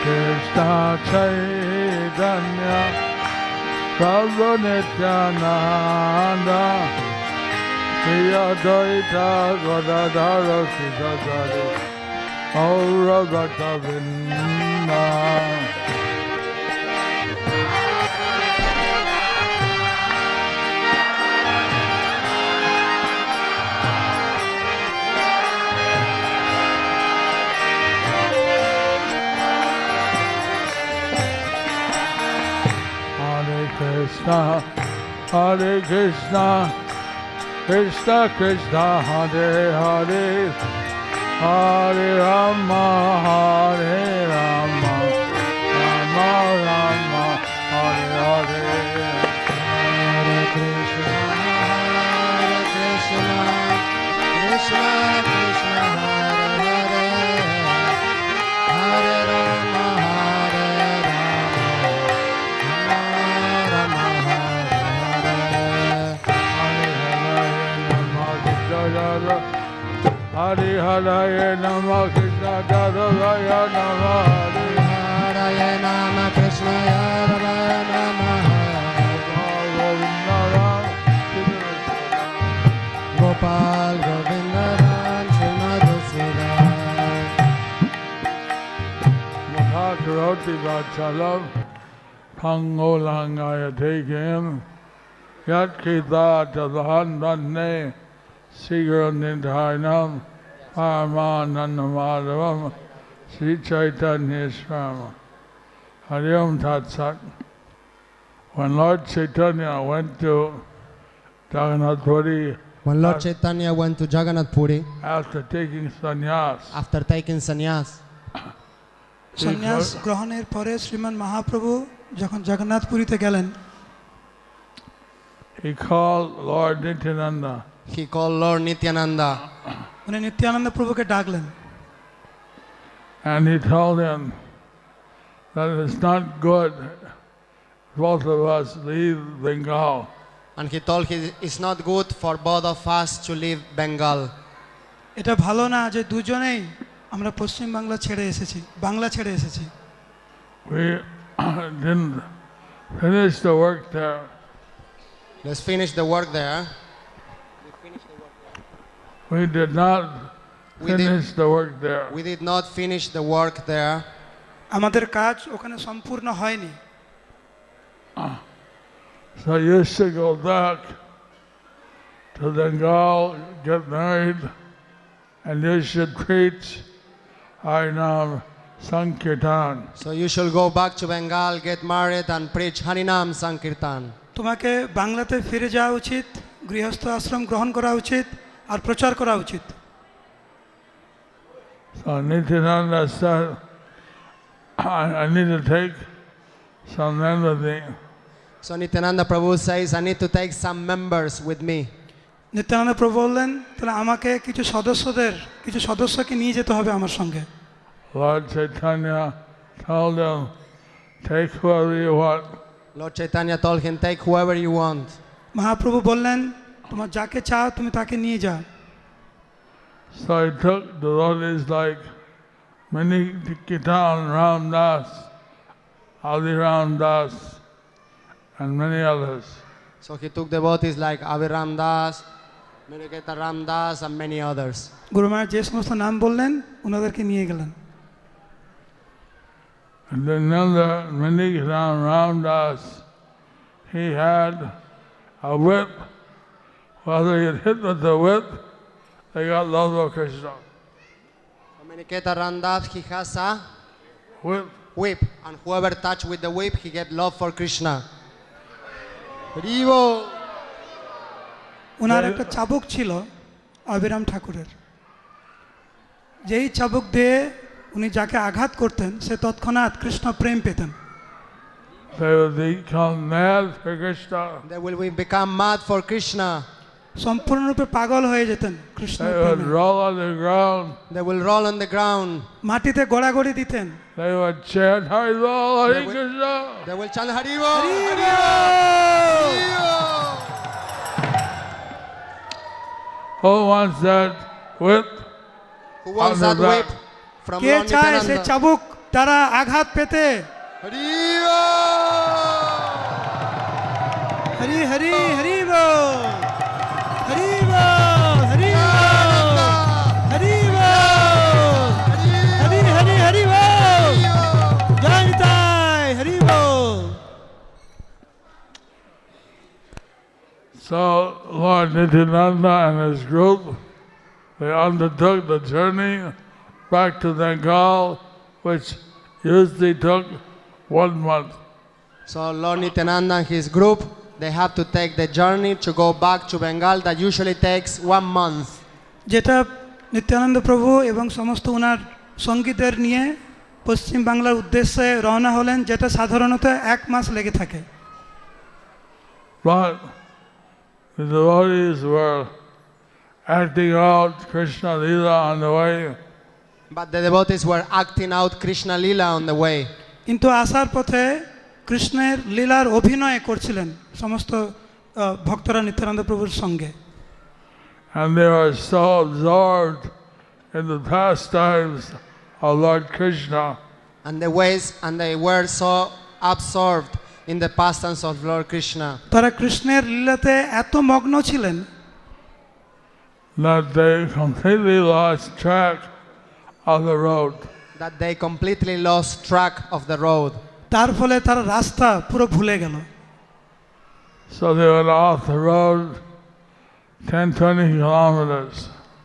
Krishna Chaitanya Prabhu Nityananda Shri Advaita Gadadhara Siddhadari Gaura Bhakta Vrinda. Krishna, Hare Krishna, Krishna Krishna, Hare Hare, Hare Rama, Hare Rama, Rama Rama, Hare Hare. Hare Krishna, Krishna Krishna, Hare Hare, Hare Rama, Hare Rama, Hare Hare Nama Krishna Radharaya Nama Hare Nama Krishna Radharaya Nama Gopal Govinda Ram Shri Madhusudan Mukha Karoti Vachalam Pango Langaya Tekim Yat Kita Tadhan Dhanne Sigaram Nidhainam Paramanandamadavam Sri Chaitanya Swami. Hari Om Tat Sat. When Lord Chaitanya went to Jagannath Puri When Lord Chaitanya went to Jagannath Puri after taking sannyas, after taking sannyas, সন্ন্যাস গ্রহণের পরে শ্রীমান মহাপ্রভু যখন জগন্নাথপুরীতে গেলেন, he called Lord Nityananda. he called Lord Nityananda উনি নিত্যানন্দ প্রভুকে ডাকলেন And he told him that it's not good both of us leave Bengal. and he told him it's not good for both of us to leave Bengal. এটা ভালো না যে দুজনেই আমরা পশ্চিম বাংলা ছেড়ে এসেছি, বাংলা ছেড়ে এসেছি। We didn't finish the work there. Let's finish the work there. We did not We did- finish the work there. We did not finish the work there. আমাদের কাজ ওখানে সম্পূর্ণ হয়নি। So you should go back to Bengal, get married, and you should preach Harinam Sankirtan. So you shall go back to Bengal, get married and preach Harinam Sankirtan. তোমাকে বাংলাতে ফিরে যাওয়া উচিত, গৃহস্থ আশ্রম গ্রহণ করা উচিত আর প্রচার করা উচিত। So Nityananda said, I need to take some men with me. So Nityananda Prabhu says, I need to take some members with me. Nityananda প্রভু বললেন, তাহলে আমাকে কিছু সদস্যকে নিয়ে যেতে হবে আমার সঙ্গে। Lord Chaitanya told him, take whoever you want. Lord Chaitanya told him, take whoever you want. Mahaprabhu বললেন, তোমার যাকে চাও তুমি তাকে নিয়ে যাও। So he took devotees like Mani Kitan Ramdas, Adi Ramdas, and many others. So he took devotees like Aviram Das, Meniketa Ram Das and many others. গুরু মহারাজ যে সমস্ত নাম বললেন ওনাদেরকে নিয়ে গেলেন। And then another Mani Kitan Ramdas, he had a whip. Whether he had hit with the whip, they got love of Krishna. So Meniketa Ram Das, he has a Whip. whip, and whoever touched with the whip, he get love for Krishna. Haribo. ওনার একটা চাবুক ছিল অবিরাম ঠাকুরের, যেই চাবুক দিয়ে উনি যাকে আঘাত করতেন সে তৎক্ষণাৎ কৃষ্ণ প্রেম পেতেন। They would become mad for Krishna. They will become mad for Krishna. সম্পূর্ণরূপে পাগল হয়ে যেতেন কৃষ্ণ They would প্রেমে। roll on the ground. They will roll on the ground. মাটিতে গড়াগড়ি দিতেন। They would chant Hari Bol, Hari They would- Krishna. They will chant Haribo. Who wants that whip? Who wants On that their whip back. from K Lord চায় সে Nityananda? চাবুক তারা আঘাত পেতে Haribo! Hari Hari Hari ball, Hari ball, Hari ball, Hari ball, Hari Hari Hari ball, Joy Nitai, Hari ball. So Lord Nityananda and his group, they undertook the journey back to Bengal, which usually took 1 month. So Lord Nityananda and his group, they have to take the journey to go back to Bengal that usually takes 1 month. যেটা নিত্যানন্দ প্রভু এবং সমস্ত ওনার সঙ্গীদের নিয়ে পশ্চিম বাংলার উদ্দেশ্যে রওনা হলেন, যেটা সাধারণত 1 মাস লেগে থাকে। But the devotees were acting out Krishna Lila on the way. But the devotees were acting out Krishna Lila on the way. কিন্তু আসার পথে কৃষ্ণের লীলার অভিনয় করছিলেন সমস্ত ভক্তরা নিত্যানন্দ প্রভুর সঙ্গে। And they were so absorbed in the pastimes of Lord Krishna And they were so absorbed in the pastimes of Lord Krishna তারা কৃষ্ণের লীলাতে এত মগ্ন ছিলেন that they completely lost track of the road. that they completely lost track of the road. তার ফলে তারা রাস্তা পুরো ভুলে গেল। So they went off the road 10-20 kilometers.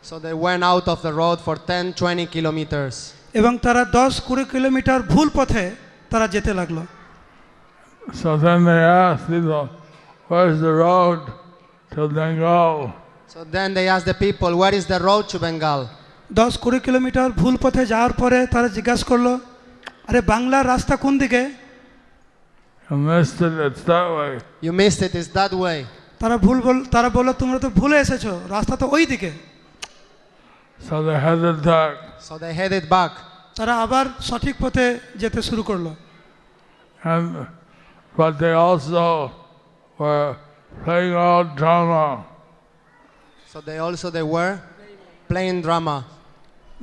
So they went out of the road for 10-20 kilometers. এবং তারা 10-20 kilometre ভুল পথে তারা যেতে লাগলো। So then they asked, where's the road to Bengal? So then they asked the people, where is the road to Bengal? 10-20 kilometre ভুল পথে যাওয়ার পরে তারা জিজ্ঞাসা করলো, আরে বাংলার রাস্তা কোন দিকে? You missed it, it's that way. You missed it, it's that way. তারা বললো, তোমরা তো ভুলে এসেছো, রাস্তা তো ওই দিকে। So they headed back. So they headed back. তারা আবার সঠিক পথে যেতে শুরু করলো। But they also were playing out drama. So they were playing drama.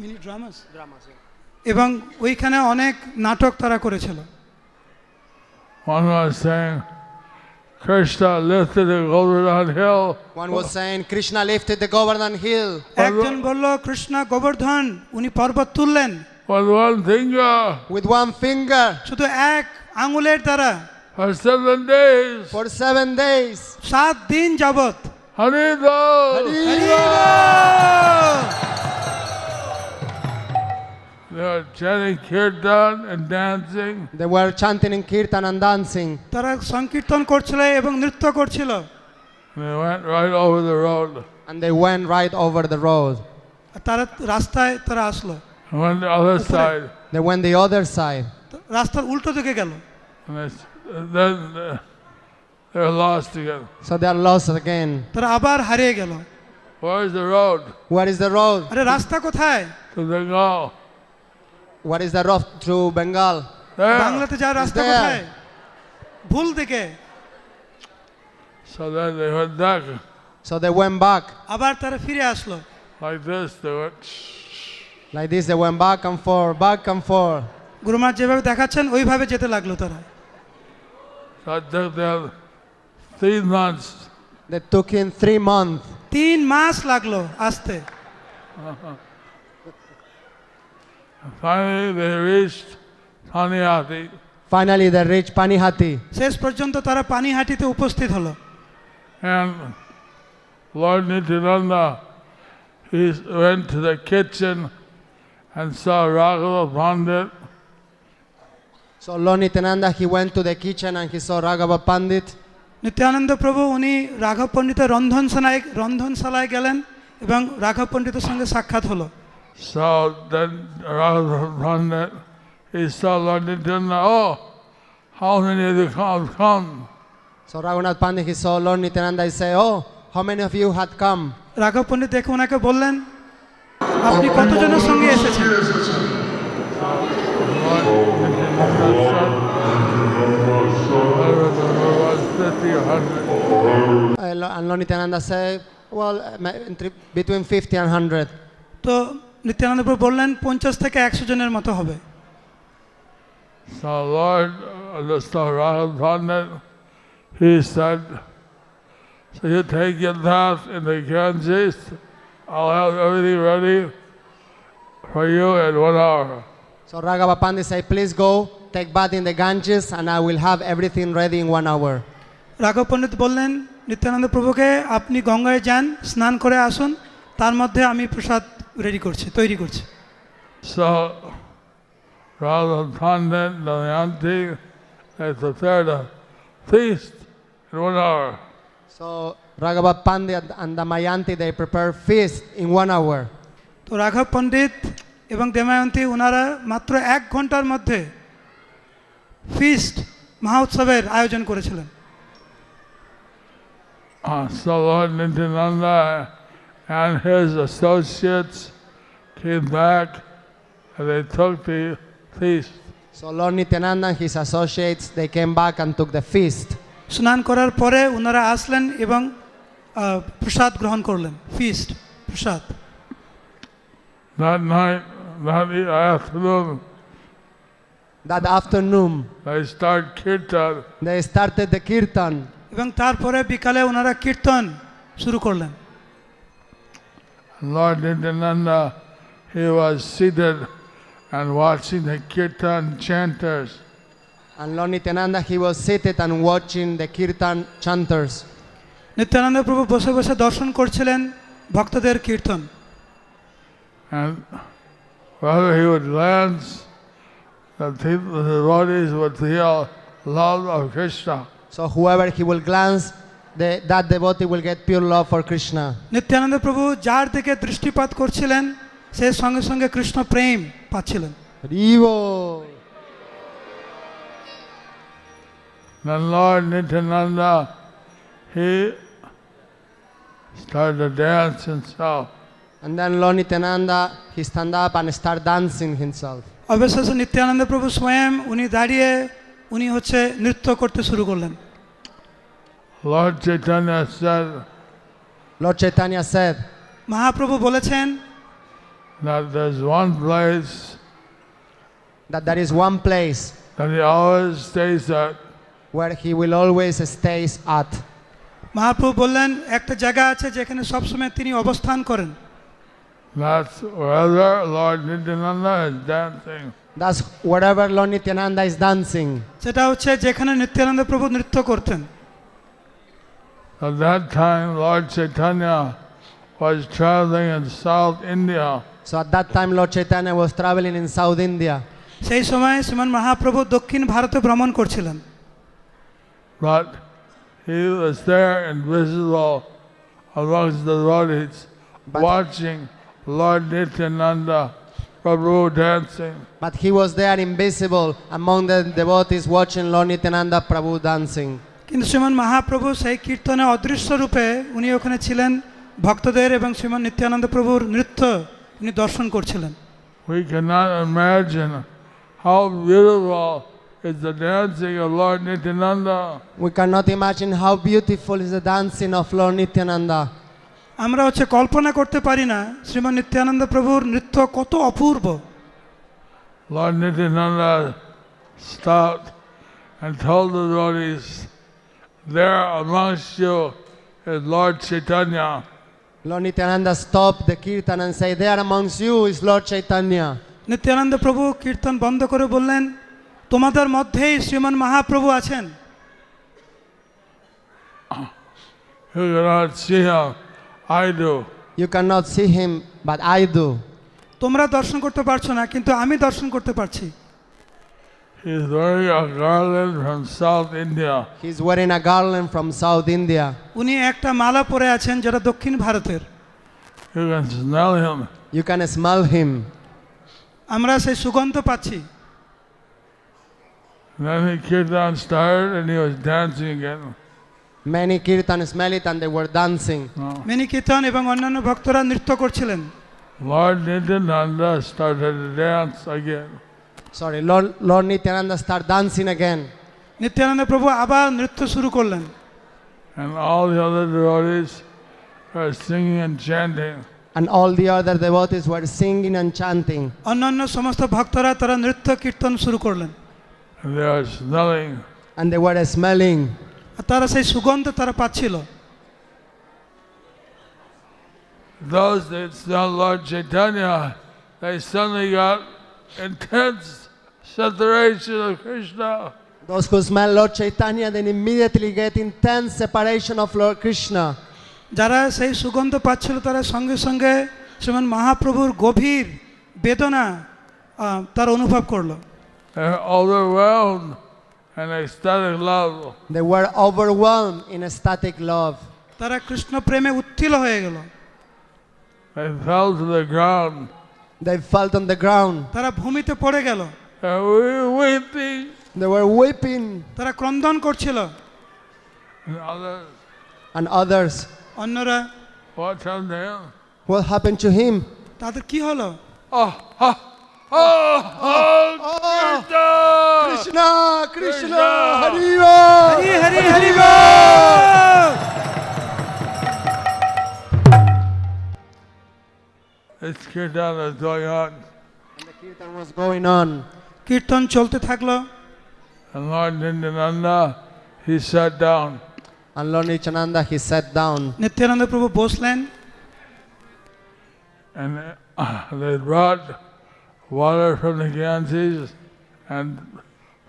Mini dramas এবং ওইখানে অনেক নাটক তারা করেছিল। One was saying, Krishna lifted the Govardhan hill. One was saying, Krishna lifted the Govardhan hill একজন বলল কৃষ্ণ গোবর্ধন উনি পর্বত তুললেন with one finger with one finger শুধু এক আঙুলের দ্বারা for 7 days. for 7 days. 7 দিন যাবত। Haribol! Hari ball! They were chanting kirtan and dancing. They were chanting in kirtan and dancing. তারা সংকীর্তন করছিল এবং নৃত্য করছিল। They went right over the road. And they went right over the road. তারা রাস্তায় তারা আসলো, And went the other side. They went the other side. রাস্তার উল্টো দিকে গেল। And then they were lost again. So they are lost again. তারা আবার হারিয়ে গেল। Where's the road? Where is the road? আরে রাস্তা কোথায়? To Bengal. What is the road to Bengal? There. বাংলাতে যাওয়ার রাস্তা there. কোথায়? ভুল দিকে। So then they went back. So they went back. আবার তারা ফিরে আসলো। Like this, they went. Like this, they went back and forth, back and forth. গুরুমা যেভাবে দেখাচ্ছেন ওইভাবে যেতে লাগলো তারা। That took them 3 months. They took in 3 months. 3 মাস লাগলো আসতে। Finally, they reached Paniati. Finally, they reached Panihati. শেষ পর্যন্ত তারা পানিহাটিতে উপস্থিত হলো। And Lord Nityananda, he went to the kitchen and saw Raghava Pandit. So Lord Nityananda, he went to the kitchen and he saw Raghava Pandit. Nityananda প্রভু উনি রাঘব পণ্ডিতের রন্ধনশালায় গেলেন এবং রাঘব পণ্ডিতের সঙ্গে সাক্ষাৎ হলো। So then Raghava Pandit, he saw Lord Nityananda, oh, how many of you come? So Raghunath Pandit, he saw Lord Nityananda, he said, oh, how many of you had come? রাঘব পণ্ডিত দেখে ওনাকে বললেন, আপনি কতজনের সঙ্গে এসেছেন? And Lord Nityananda said, well, between 50 and 100. তো নিত্যানন্দ প্রভু বললেন 50 থেকে 100 জনের মতো হবে। So Lord, the Rahul Pandit, he said, so you take your bath in the Ganges, I'll have everything ready for you in 1 hour. So Raghava Pandit said, please go, take bath in the Ganges, and I will have everything ready in 1 hour. রাঘব পণ্ডিত বললেন নিত্যানন্দ প্রভুকে, আপনি গঙ্গায় যান, স্নান করে আসুন, তার মধ্যে আমি প্রসাদ তৈরি করছি। So Rahul Pandit, Damayanti, they prepared a feast in 1 hour. So Raghava Pandit and Damayanti, they prepare feast in 1 hour. তো রাঘব পণ্ডিত এবং দময়ন্তী ওনারা মাত্র 1 ঘন্টার মধ্যে ফিস্ট মহোৎসবের আয়োজন করেছিলেন। So Lord Nityananda and his associates came back and they took the feast. So Lord Nityananda and his associates, they came back and took the feast. স্নান করার পরে ওনারা আসলেন এবং প্রসাদ গ্রহণ করলেন, feast prasad. That night, that afternoon, That afternoon, they start kirtan. they started the kirtan. এবং তারপরে বিকালে ওনারা কীর্তন শুরু করলেন। Lord Nityananda, he was seated and watching the kirtan chanters. And Lord Nityananda, he was seated and watching the kirtan chanters. Nityananda প্রভু বসে বসে দর্শন করছিলেন ভক্তদের কীর্তন। And whether he would glance, the devotees would feel love of Krishna. So whoever he will glance, that devotee will get pure love for Krishna. Nityananda প্রভু যার দিকে দৃষ্টিপাত করছিলেন সে সঙ্গে সঙ্গে কৃষ্ণ প্রেম পাচ্ছিলেন। Rivo. Then Lord Nityananda, he started to dance himself. And then Lord Nityananda, he stand up and start dancing himself. অবশেষে নিত্যানন্দ প্রভু স্বয়ং উনি দাঁড়িয়ে উনি নৃত্য করতে শুরু করলেন। Lord Chaitanya said Lord Chaitanya said Mahaprabhu বলেছেন that there's one place that there is one place that he always stays at. where he will always stays at. Mahaprabhu বললেন একটা জায়গা আছে যেখানে সবসময় তিনি অবস্থান করেন। That's wherever Lord Nityananda is dancing. That's wherever Lord Nityananda is dancing. সেটা যেখানে নিত্যানন্দ প্রভু নৃত্য করতেন। At that time, Lord Chaitanya was traveling in South India. So at that time Lord Chaitanya was traveling in South India. সেই সময় শ্রীমান মহাপ্রভু দক্ষিণ ভারতে ভ্রমণ করছিলেন। But he was there invisible amongst the devotees, watching Lord Nityananda Prabhu dancing. But he was there invisible among the devotees watching Lord Nityananda Prabhu dancing. কিন্তু শ্রীমান মহাপ্রভু সেই কীর্তনে অদৃশ্য রূপে উনি ওখানে ছিলেন, ভক্তদের এবং শ্রীমান নিত্যানন্দ প্রভুর নৃত্য উনি দর্শন করছিলেন। We cannot imagine how beautiful is the dancing of Lord Nityananda. We cannot imagine how beautiful is the dancing of Lord Nityananda. আমরা কল্পনা করতে পারি না শ্রীমান নিত্যানন্দ প্রভুর নৃত্য কত অপূর্ব। Lord Nityananda stopped and told the devotees, there amongst you is Lord Chaitanya. Lord Nityananda stopped the kirtan and said, there amongst you is Lord Chaitanya. Nityananda প্রভু কীর্তন বন্ধ করে বললেন, তোমাদের মধ্যেই শ্রীমান মহাপ্রভু আছেন। You cannot see him, I do. You cannot see him, but I do. তোমরা দর্শন করতে পারছো না, কিন্তু আমি দর্শন করতে পারছি। He is wearing a garland from South India. He's wearing a garland from South India. উনি একটা মালা পরে আছেন যেটা দক্ষিণ ভারতের। You can smell him. You can smell him. আমরা সেই সুগন্ধ পাচ্ছি। Then the kirtan started and he was dancing again. Many kirtan smell it and they were dancing. Mini কীর্তন এবং অন্যান্য ভক্তরা নৃত্য করছিলেন। Lord Nityananda started to dance again. Sorry, Lord Nityananda started dancing again. Nityananda প্রভু আবার নৃত্য শুরু করলেন। And all the other devotees were singing and chanting. And all the other devotees were singing and chanting. অন্যান্য সমস্ত ভক্তরা তারা নৃত্য কীর্তন শুরু করলেন। and they are smelling. and they were smelling. আর তারা সেই সুগন্ধ তারা পাচ্ছিল। Those that smell Lord Chaitanya, they suddenly got intense separation of Krishna. Those who smell Lord Chaitanya then immediately get intense separation of Lord Krishna. যারা সেই সুগন্ধ পাচ্ছিল তারা সঙ্গে সঙ্গে শ্রীমান মহাপ্রভুর গভীর বেদনা তার অনুভব করলো। They're overwhelmed and ecstatic love. They were overwhelmed in ecstatic love. তারা কৃষ্ণ প্রেমে উত্থিল হয়ে গেল। They fell to the ground. They fell on the ground. তারা ভূমিতে পড়ে গেল। They were weeping. They were weeping. তারা ক্রন্দন করছিল। And others, And others, অন্যরা, what happened to him? what happened to him? তাদের কি হলো? Oh, oh, oh, oh, Krishna! Krishna, Krishna, Krishna. Hari Bol. Hari Hari Hari ball. This kirtan is going on. And the kirtan was going on. কীর্তন চলতে থাকলো। And Lord Nityananda, he sat down. And Lord Nityananda, he sat down. Nityananda প্রভু বসলেন। And they brought water from the Ganges and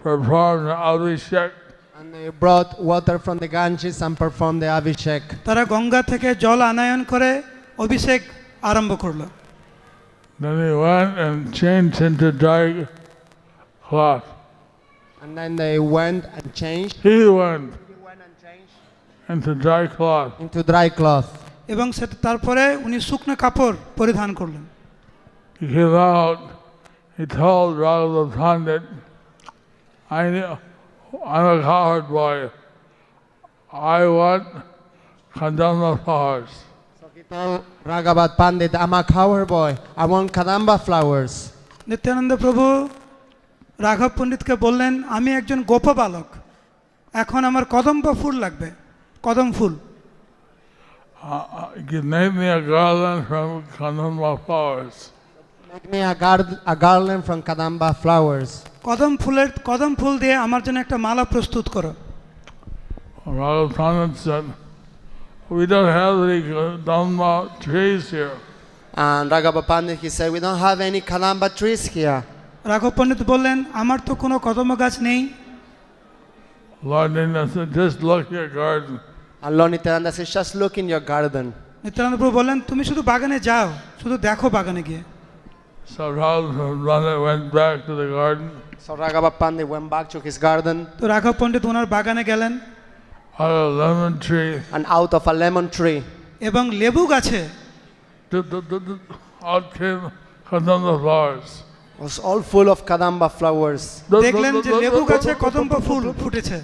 performed the Abhishek. And they brought water from the Ganges and performed the Abhishek. তারা গঙ্গা থেকে জল anion করে অভিষেক আরম্ভ করলো। Then he went and changed into dry cloth. And then they went and changed. He went into dry cloth. Into dry cloth. এবং সেটা তারপরে উনি শুকনো কাপড় পরিধান করলেন। He came out. He told Raghuva Pandit, I'm a cowherd boy. I want Kadamba flowers. So he told Raghavat Pandit, I'm a cowherd boy. I want Kadamba flowers. Nityananda প্রভু রাঘব পণ্ডিতকে বললেন, আমি একজন গোপ বালক, এখন আমার কদম্ব ফুল লাগবে, কদম ফুল। Make me a garland from Kadamba flowers. Make me a garland from Kadamba flowers. কদম ফুল দিয়ে আমার জন্য একটা মালা প্রস্তুত করো। Raghuva Pandit said, we don't have any Kadamba trees here. And Raghav Pandit, he said, we don't have any Kadamba trees here. রাঘব পণ্ডিত বললেন, আমার তো কোনো কদম্ব গাছ নেই। Lord Nityananda said, just look at your garden. And Lord Nityananda says, just look in your garden. Nityananda প্রভু বললেন, তুমি শুধু বাগানে যাও, শুধু দেখো বাগানে গিয়ে। So Raghuva Pandit went back to the garden. So Raghav Pandit went back to his garden. তো রাঘব পণ্ডিত ওনার বাগানে গেলেন Out of a lemon tree, And out of a lemon tree, এবং লেবু গাছে out came Kadamba flowers. it was all full of Kadamba flowers. দেখলেন যে লেবু গাছে কদম্ব ফুল ফুটেছে।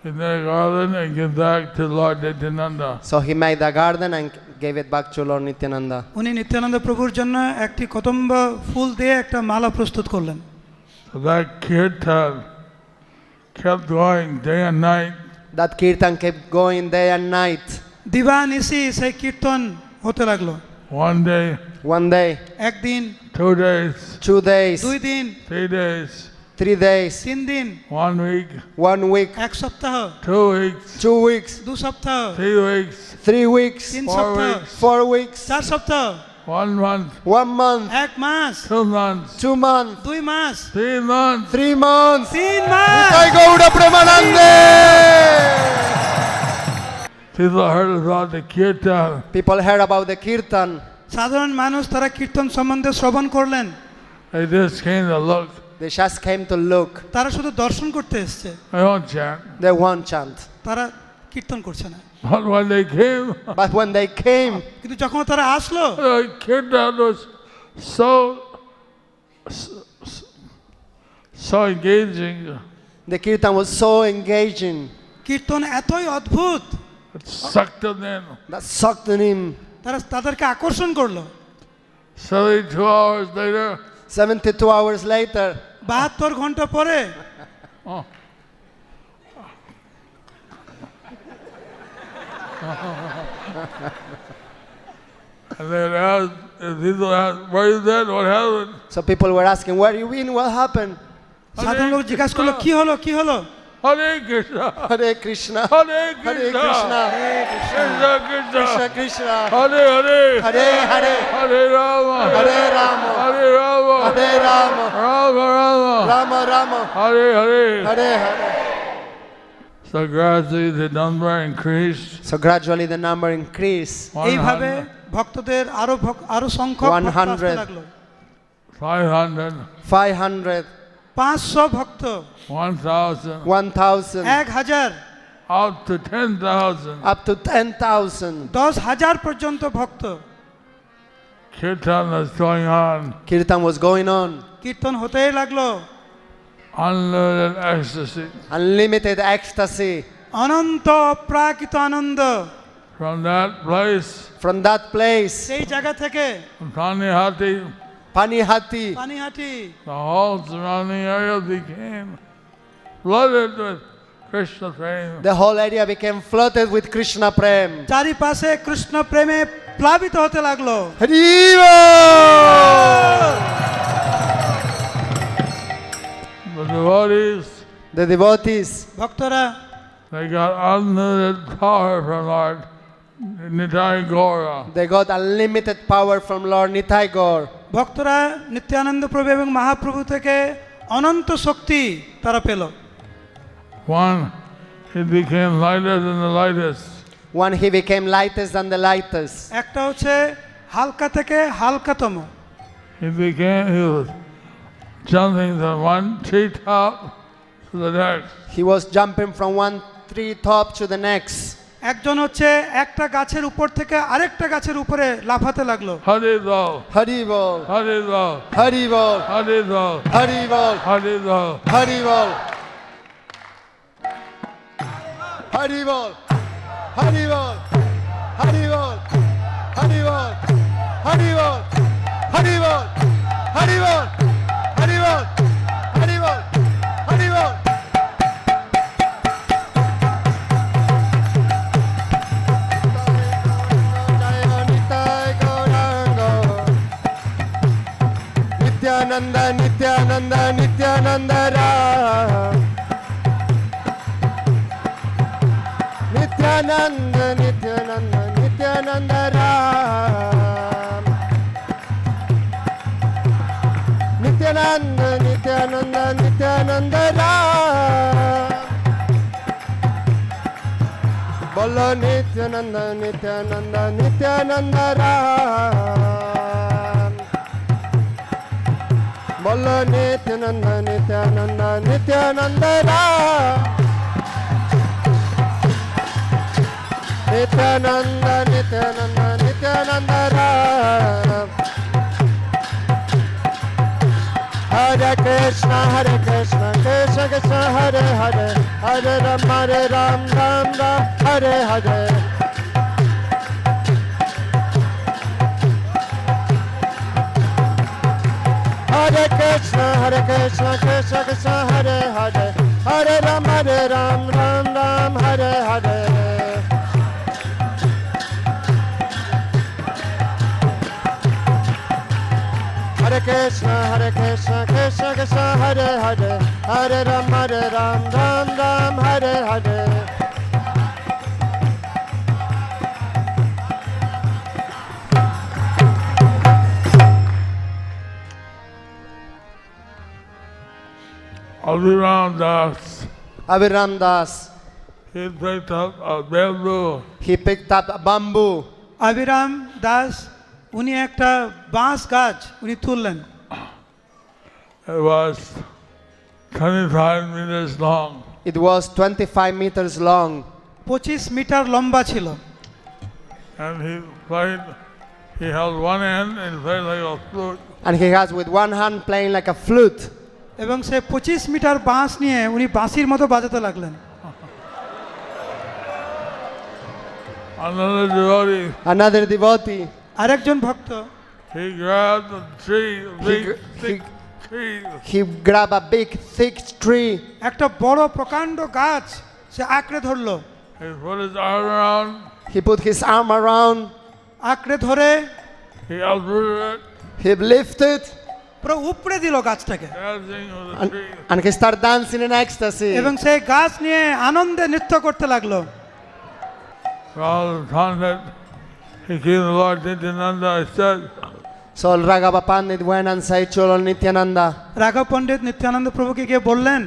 In the garden and give back to Lord Nityananda. So he made the garden and gave it back to Lord Nityananda. উনি নিত্যানন্দ প্রভুর জন্য একটি কদম্ব ফুল দিয়ে একটা মালা প্রস্তুত করলেন। So that kirtan kept going day and night. That kirtan kept going day and night. দিবানিশি সেই কীর্তন হতে লাগলো। One day, One day, একদিন, 2 days, 2 days, 2 দিন, 3 days, 3 days, 3 দিন, 1 week, 1 week, এক সপ্তাহ, 2 weeks, 2 weeks, 2 সপ্তাহ, 3 weeks, 3 weeks, 3 4 সপ্তাহ, weeks, 4 weeks, 4 সপ্তাহ, 1 month, 1 month, 1 mass, 2 months, 2 months, 2 mass, 3 months. 3 months. 3 mass. Jai Gauda Premanande! People heard about the kirtan. People heard about the kirtan. সাধারণ মানুষ তারা কীর্তন সম্বন্ধে শ্রবণ করলেন, They just came to look. They just came to look. তারা শুধু দর্শন করতে এসছে, They don't chant. They won't chant. তারা কীর্তন করছে না। But when they came, But when they came, কিন্তু যখন তারা আসলো, the kirtan was so engaging. the kirtan was so engaging কীর্তন এতই অদ্ভুত, It sucked them in. that sucked him. তাদেরকে আকর্ষণ করলো। 72 hours later, 72 hours later, 72 ঘন্টা পরে oh. And they asked, people asked, where you been? What happened? so people were asking, where you been? What happened? সাধারণ লোক জিজ্ঞাসা করলো কি হলো কি হলো? Hare Krishna, Hare Krishna, Hare Hare Krishna, Krishna, Krishna Krishna Krishna, Krishna, Hare Hare, Hare Hare, Hare Rama, Hare Rama, Hare Rama, Hare Rama, Rama Rama, Rama Rama, Hare Hare. Hare Hare. So gradually the number increased. So gradually the number increased. এইভাবে 100, ভক্তদের আরো সংখ্যক ভক্ত আসতে 100, লাগলো। 500, 500, 500 ভক্ত, 1,000, 1,000, 1000, up to 10,000. up to 10,000. 10,000 পর্যন্ত ভক্ত। Kirtan was going on. Kirtan was going on. কীর্তন হতেই লাগলো। Unlimited ecstasy. Unlimited ecstasy. অনন্ত অপ্রাকৃত আনন্দ। From that place, From that place, সেই জায়গা থেকে from Tanihati, Panihati, Panihati the whole surrounding area became flooded with Krishna prema. the whole area became flooded with Krishna Prem. চারিপাশে কৃষ্ণ প্রেমে প্লাবিত হতে লাগলো। Haribo! The devotees, The devotees, ভক্তরা they got unlimited power from Lord Nitai Gora. they got unlimited power from Lord Nitai Gaur. ভক্তরা নিত্যানন্দ প্রভু এবং মহাপ্রভু থেকে অনন্ত শক্তি তারা পেল। One, he became lighter than the lightest. One, he became lightest than the lightest. একটা হচ্ছে হালকা থেকে হালকাতম। He was jumping from one treetop to the next. He was jumping from one tree top to the next. একজন হচ্ছে একটা গাছের উপর থেকে আরেকটা গাছের উপরে লাফাতে লাগলো। Haribo, Haribo, Haribo, Haribo, Haribo, Haribo, Haribo. Haribo, Haribo, Haribo, Haribo, Haribo, Haribo, Haribo, Haribo, Haribo, Haribo, Haribo. Nityananda, Nityananda, Nityananda Ram. Nityananda, Nityananda, Nityananda Ram. Nityananda, Nityananda, Nityananda Ram. Bolo Nityananda, Nityananda, Nityananda Ram. Bolo Nityananda, Nityananda, Nityananda Ram. Nityananda, Nityananda, Nityananda Ram. Hare Krishna, Krishna Krishna, Hare Hare, Hare Ram, Ram Ram, Hare Hare. Hare Krishna, Krishna Krishna, Hare Hare, Hare Ram, Ram Ram, Hare Hare. Hare Krishna, Krishna Krishna, Hare Hare, Hare Ram, Ram Ram, Hare Hare. Abhiram Das, Abhiram Das, he picked up a bamboo. he picked up a bamboo. আবিরাম Das উনি একটা বাঁশ গাছ উনি তুললেন। It was 25 meters long. It was 25 meters long. 25 metre লম্বা ছিল। And he held one end and played like a flute. And he has with one hand playing like a flute. এবং সে 25 metre বাঁশ নিয়ে উনি বাঁশির মতো বাজাতে লাগলেন। Another devotee, Another devotee, আরেকজন ভক্ত he grabbed a tree, a big, thick tree. he grabbed a big thick tree. একটা বড় প্রকাণ্ড গাছ সে আঁকড়ে ধরলো। He put his arm around, He put his arm around, আঁকড়ে ধরে he uprooted it, he lifted, পুরো উপড়ে দিল গাছটাকে dancing with the And, tree. and he started dancing in ecstasy. এবং সেই গাছ নিয়ে আনন্দে নৃত্য করতে লাগলো। All the time that he came to Lord Nityananda, I said, So Raghava Pandit went and said to Lord Nityananda, রাঘব পণ্ডিত নিত্যানন্দ প্রভুকে গিয়ে বললেন,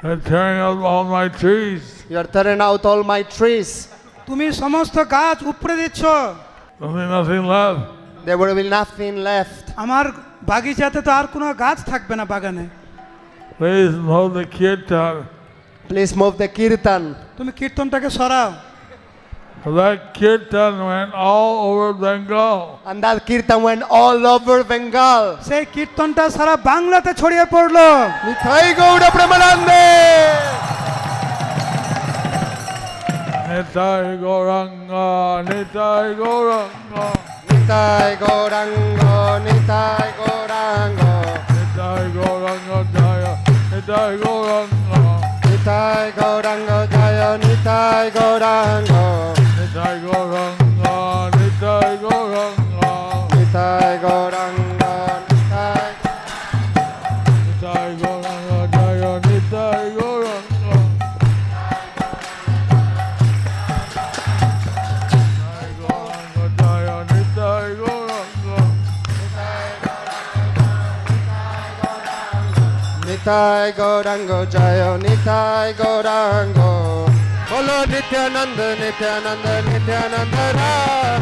they're tearing up all my trees. you are tearing out all my trees. তুমি সমস্ত গাছ উপড়ে দিচ্ছ, There'll be nothing left. There will be nothing left. আমার বাগিচাতে তো আর কোনো গাছ থাকবে না বাগানে। Please hold the kirtan. Please move the kirtan. তুমি কীর্তনটাকে সরাও। So that kirtan went all over Bengal. And that kirtan went all over Bengal. সেই কীর্তনটা সারা বাংলাতে ছড়িয়ে পড়লো। Nithai Gaura Premanande! Nitai Gauranga, Nitai Gauranga, Nithai Gaurango, Nithai Gaurango, Nitai Gauranga Jaya, Nitai Gauranga, Nithai Gaurango Jaya, Nithai Gaurango, Nitai Gauranga, Nitai Gauranga, Nithai Gaurango, Nithai. Nitai Gauranga Jaya, Nitai Gauranga, Nitai Gauranga Jaya, Nitai Gauranga. Nithai Gaurango Jaya, Nithai Gaurango. Bolo Nityananda, Nityananda, Nityananda Ram.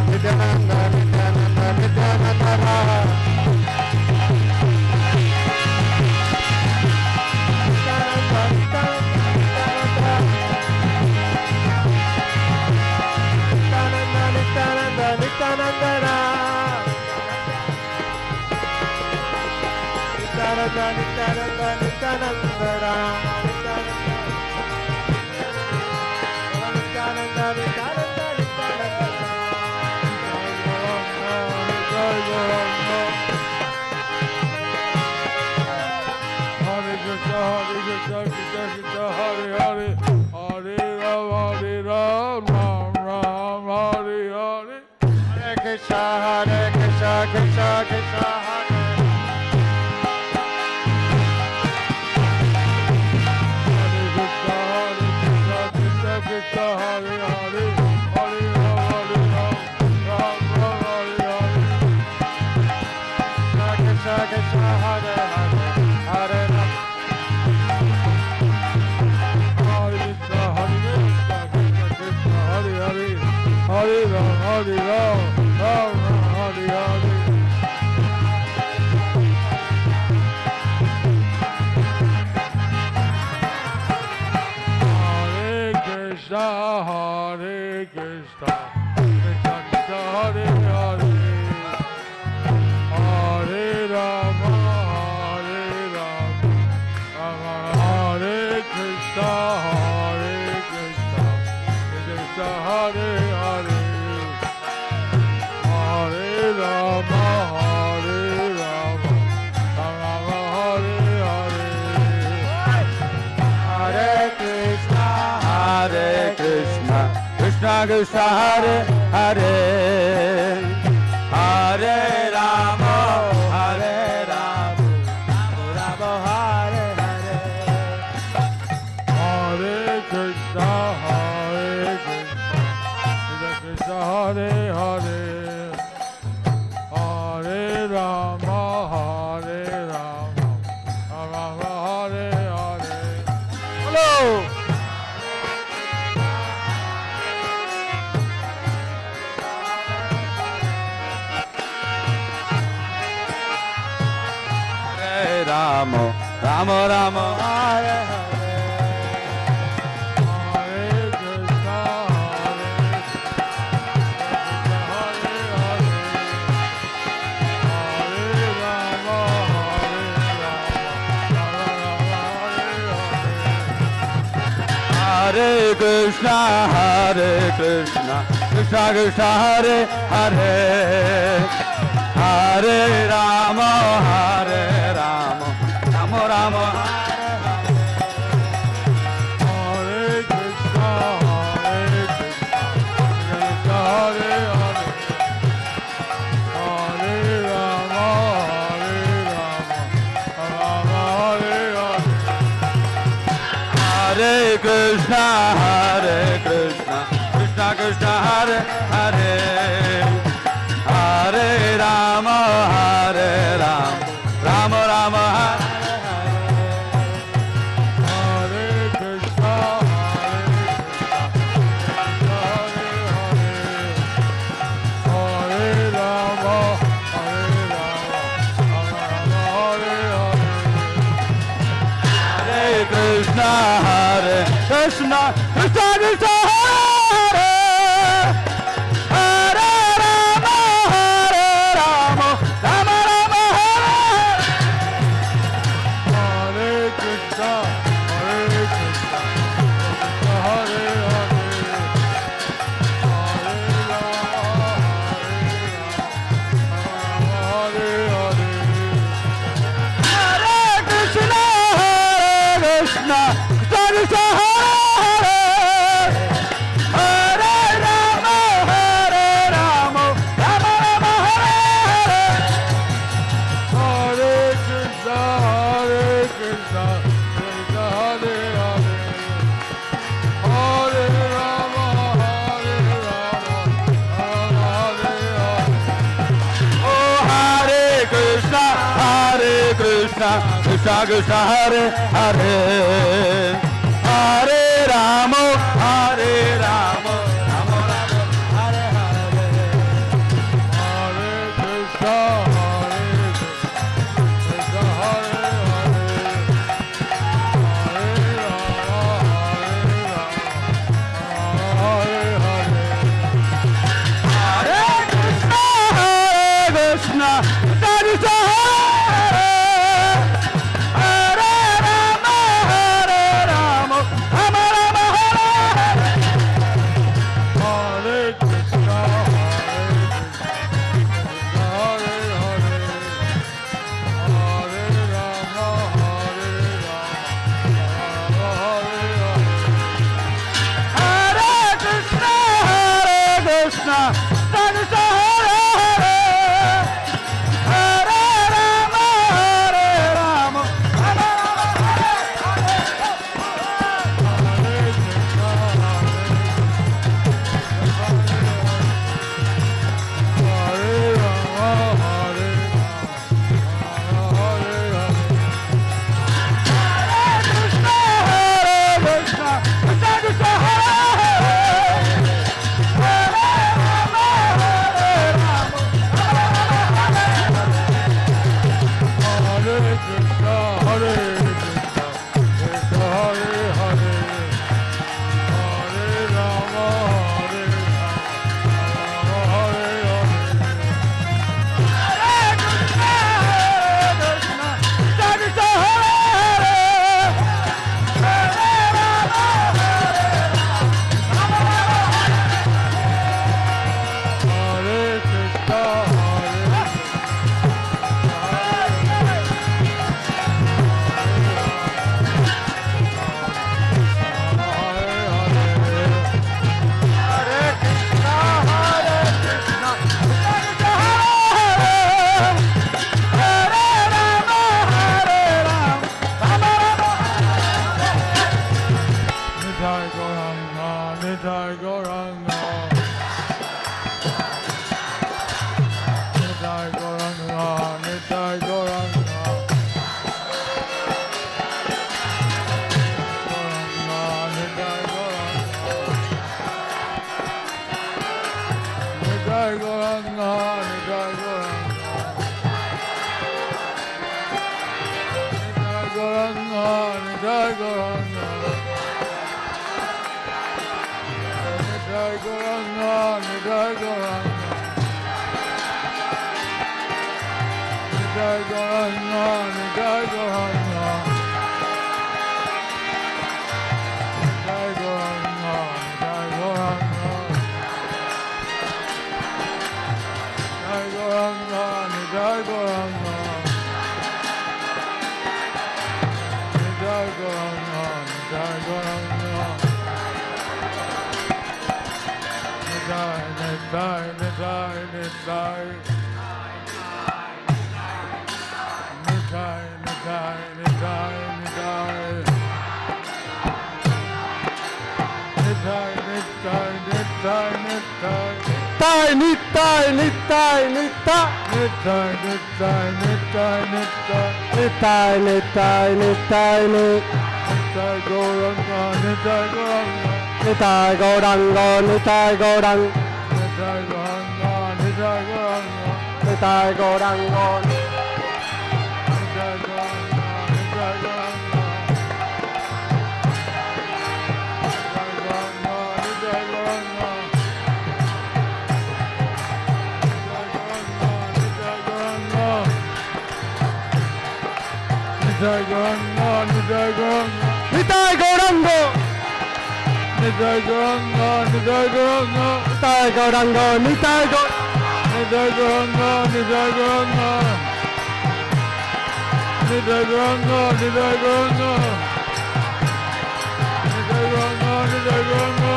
Nityananda, Nityananda, Nityananda Ram. Nityananda, Nityananda, Nityananda, Nityananda Ram. Nityananda, Nityananda, Nityananda Ram. Nityananda, Nityananda, Nityananda Hare Krishna, Krishna Krishna, Hare Hare, Hare Rama, Ram Ram, Hare Hare. Hare Krishna, Krishna Krishna, Hare. Hare Krishna, Krishna Krishna, Hare Hare, Hare Rama, Ram Ram, Hare Hare. Krishna Krishna, Hare Hare, Hare Ram. Hare Krishna, Krishna Krishna, Hare Hare, Hare Ram, Ram Ram, Hare Hare. Hare Krishna, Hare Krishna, Krishna Krishna, Hare Hare, Hare Rama, Hare Krishna, Hare Krishna, Krishna Hare Hare, Hare Rama, Hare Rama, Rama Hare Hare. Hare Krishna, Krishna Krishna, Hare Hare, Hare Rama, Hare Rama, Rama Hare Hare. Hare Krishna, Hare Krishna, Krishna Krishna, Hare Hare, Hare Rama, Hare Rama, Rama Hare Hare. Hello. Hare Rama, Rama Rama, Hare Hare. Hare Krishna, Hare Krishna, Hare Hare, Hare Rama, Hare Rama, Rama Hare Hare. Hare Krishna, Krishna Krishna, Hare Hare, Hare Rama, Hare Rama, Rama Rama, Hare Hare Krishna, Hare Krishna, Krishna Krishna, Hare Hare, Hare Krishna, Krishna Krishna, Hare Hare, Hare Rama, Rama Rama, Hare Krishna, Hare Rama, Hare Krishna, Krishna Krishna, Hare Hare Rama, Rama Rama, Hare Krishna, Hare Krishna, Hare Krishna Krishna, Hare Hare, Hare Rama, Rama Rama, Hare Hare, Hare Krishna, Hare Krishna, Krishna Nittai, Nittai, তাই নিতাই নিতাই নিতা Nittai, Nittai, Nittai, Nittai, Nitai Nitai Nitai Nittai Gauranga, Nittai Gauranga, Nitai Gauranga Nitai Gauranga Nittai Gauranga, Nittai Gauranga, Nitai Gauranga Nittai Gauranga, Nittai Gauranga, Nittai Gauranga, Nittai Gauranga, Nittai Gauranga, Nittai Gauranga, Nitai Gauranga Nittai Gauranga, Nittai Gauranga, Nitai Gauranga Nitai গৌ Nittai Gauranga, Nittai Gauranga, Nittai Gauranga, Nittai Gauranga, Nittai Gauranga, Nittai Gauranga, Nittai Gauranga,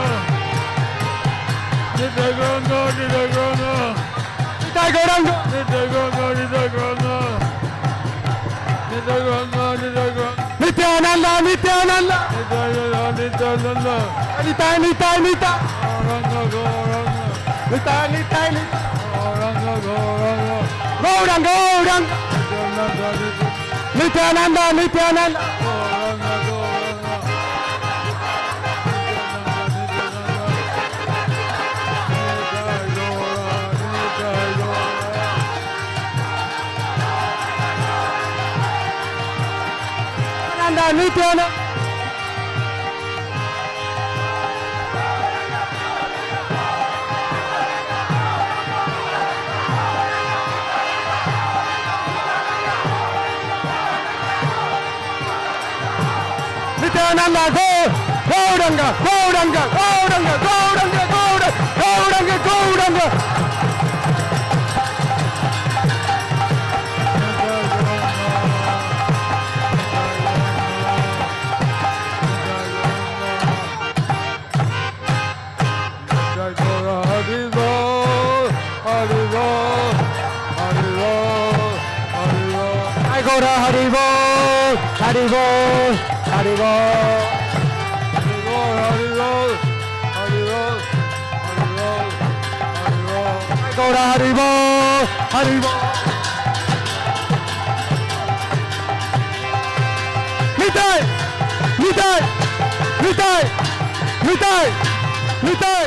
Nittai Gauranga, Nitai Gauranga Nittai Gauranga, Nittai Gauranga, Nittai Gauranga, Nittai Gauranga, Nityananda Nityananda Nityananda, Nitai Nitai নিতা Gauranga, Gauranga, Nitai Nitai Gauranga, Gauranga, Gauranga Gauranga Nityananda, Nityananda Nityananda Gauranga, Gauranga, Nityananda Nityananda Gauranga Gauranga Gauranga Gauranga Gauranga Gauranga Gaura হরিব হরিব হরিব গৌরা হরিব হরিব নিতাই নিতাই নিতাই নিতাই নিতাই